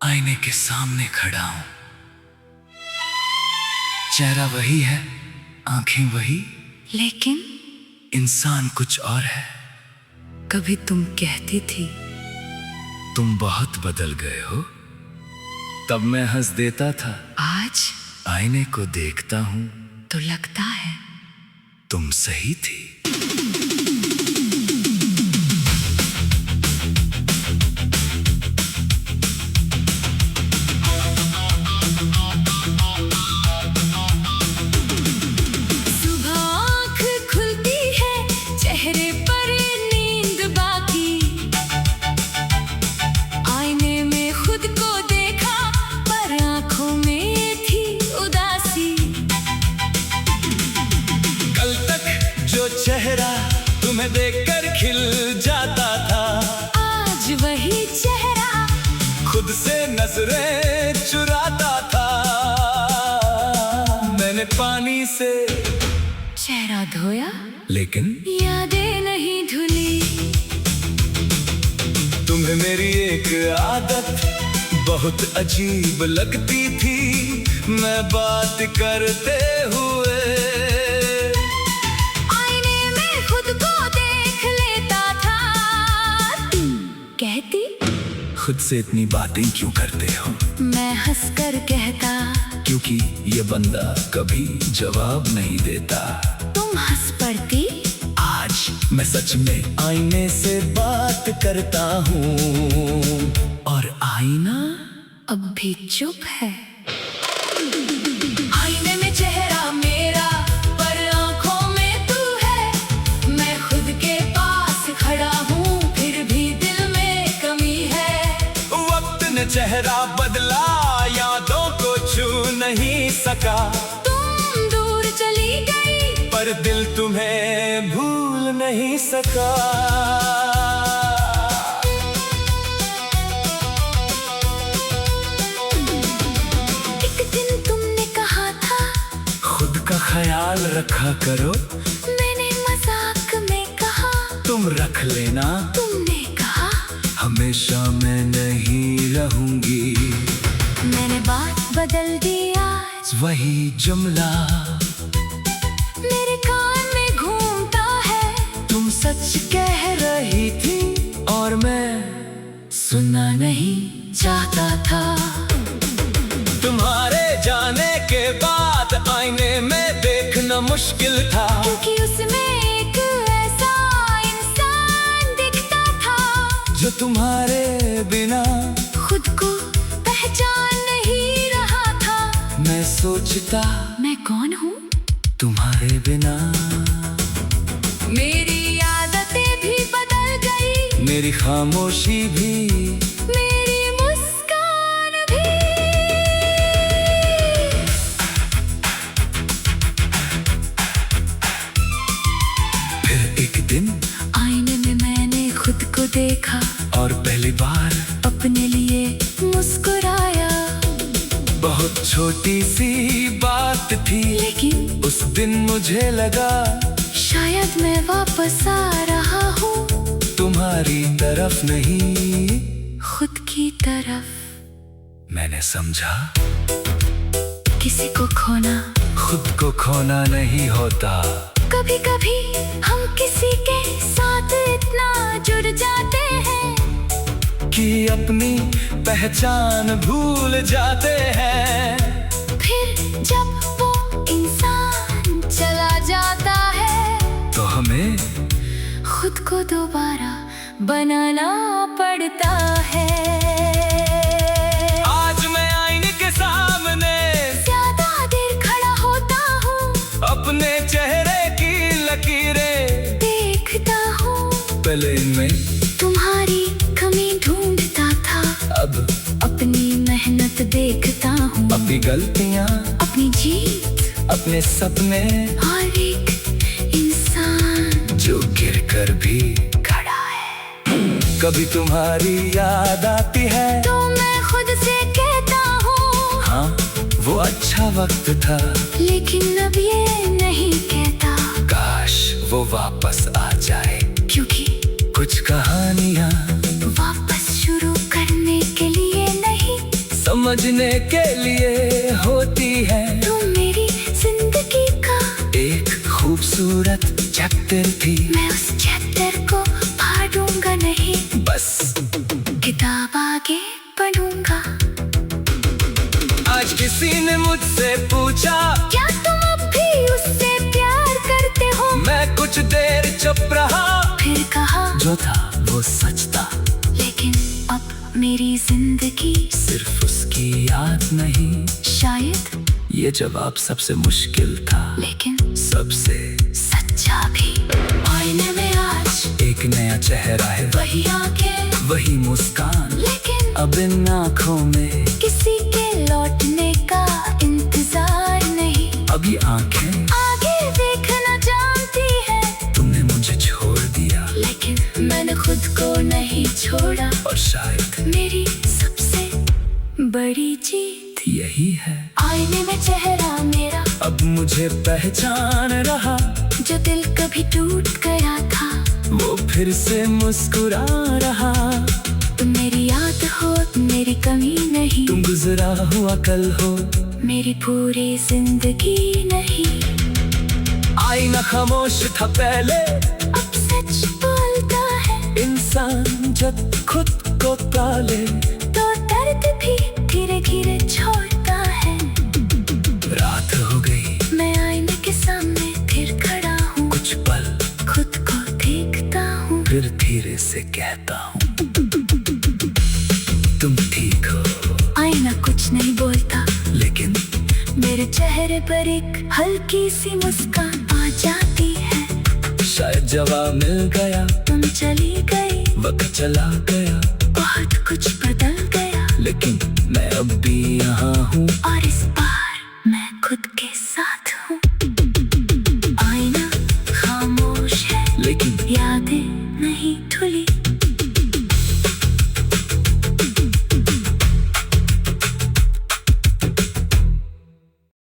आईने के सामने खड़ा हूं, चेहरा वही है, आंखें वही, लेकिन इंसान कुछ और है। कभी तुम कहती थी तुम बहुत बदल गए हो, तब मैं हंस देता था। आज आईने को देखता हूं तो लगता है तुम सही थी। सुबह आँख खुलती है, चेहरे पर नींद बाकी। आईने में खुद को देखा, पर आँखों में थी उदासी। कल तक जो चेहरा तुम्हें देखकर खिल जाता था, आज वही चेहरा खुद से नजरें चुराता था। मैंने पानी से चेहरा धोया, लेकिन यादें नहीं धुली। तुम्हें मेरी एक आदत बहुत अजीब लगती थी। मैं बात करते हुए आईने में खुद को देख लेता था। तुम कहती खुद से इतनी बातें क्यों करते हो? मैं हंसकर कहता क्योंकि ये बंदा कभी जवाब नहीं देता। तुम हंस पड़ती। आज मैं सच में आईने से बात करता हूँ, और आईना अब भी चुप है। आईने में चेहरा मेरा, पर आंखों में तू है। मैं खुद के पास खड़ा हूँ, फिर भी दिल में कमी है। वक्त ने चेहरा बदला, यादों को छू नहीं सका। तुम दूर चली गई, पर दिल तुम्हें भूल नहीं सका। एक दिन तुमने कहा था खुद का ख्याल रखा करो। मैंने मजाक में कहा तुम रख लेना। तुमने कहा हमेशा मैं नहीं रहूंगी। मैंने बात बदल दी आज। वही जुमला मेरे कान में घूमता है। तुम सच कह रही थी, और मैं सुनना नहीं चाहता था। तुम्हारे जाने के बाद आईने में देखना मुश्किल था, क्योंकि उसमें एक ऐसा इंसान दिखता था जो तुम्हारे बिना खुद को पहचान नहीं रहा था। मैं सोचता मैं कौन हूँ तुम्हारे बिना। मेरी आदतें भी बदल गई, मेरी खामोशी भी, मेरी मुस्कान भी। फिर एक दिन आईने में मैंने खुद को देखा, और पहली बार अपने लिए मुस्कुराया। बहुत छोटी सी बात थी, लेकिन उस दिन मुझे लगा शायद मैं वापस आ रहा हूँ, तुम्हारी तरफ नहीं, खुद की तरफ। मैंने समझा किसी को खोना खुद को खोना नहीं होता। कभी कभी हम किसी के साथ इतना जुड़ जाते हैं कि अपनी पहचान भूल जाते हैं। फिर जब वो इंसान चला जाता है, तो हमें खुद को दोबारा बनाना पड़ता है। आज मैं आईने के सामने ज्यादा देर खड़ा होता हूँ, अपने चेहरे की लकीरें देखता हूँ। पहले इनमें तुम्हारी कमी ढूंढता था, अब अपनी मेहनत देखता हूँ। अपनी गलतियाँ, अपनी जीत, अपने सपने, और एक इंसान जो गिर कर भी खड़ा है। कभी तुम्हारी याद आती है, तो मैं खुद से कहता हूँ हाँ वो अच्छा वक्त था। लेकिन अब ये नहीं कहता, काश वो वापस आ जाए, क्योंकि कुछ कहानियाँ वापस शुरू करने के लिए नहीं, समझने के लिए होती है। तुम मेरी जिंदगी का एक खूबसूरत चैप्टर थी, मैं उस चैप्टर को फाड़ूंगा नहीं, बस किताब आगे पढ़ूंगा। आज किसी ने मुझसे पूछा, क्या तुम अब भी उससे प्यार करते हो? मैं कुछ देर चुप रहा, फिर कहा जो था वो सच था। लेकिन अब मेरी जिंदगी सिर्फ उसकी याद नहीं, शायद ये जवाब सबसे मुश्किल था, लेकिन सबसे सच्चा भी। आईने में आज एक नया चेहरा है, वही आंखें, वही मुस्कान, लेकिन अब इन आँखों में किसी के लौटने का इंतजार नहीं। अब ये आँखें आगे देखना जानती है, तुमने मुझे छोड़ दिया, लेकिन मैंने खुद को नहीं छोड़ा। और शायद मेरी सबसे बड़ी जीत यही है। आईने में चेहरा मेरा, अब मुझे पहचान रहा, जो दिल कभी टूट गया था, वो फिर से मुस्कुरा रहा। तुम मेरी याद हो, मेरी कमी नहीं, तुम गुजरा हुआ कल हो, मेरी पूरी जिंदगी नहीं। आईना खामोश था पहले, अब सच बोलता है। इंसान जब खुद को पाले, तो दर्द भी धीरे धीरे छोड़ता है। रात हो गई, मैं आईने के सामने फिर खड़ा हूँ, कुछ पल खुद को देखता हूँ, फिर धीरे से कहता हूँ, तुम ठीक हो। आईना कुछ नहीं बोलता, लेकिन मेरे चेहरे पर एक हल्की सी मुस्कान आ जाती है। शायद जवाब मिल गया, तुम चली गई, वक्त चला गया, बहुत कुछ बदल गया, लेकिन मैं अब भी यहाँ हूँ। और इस बार मैं खुद के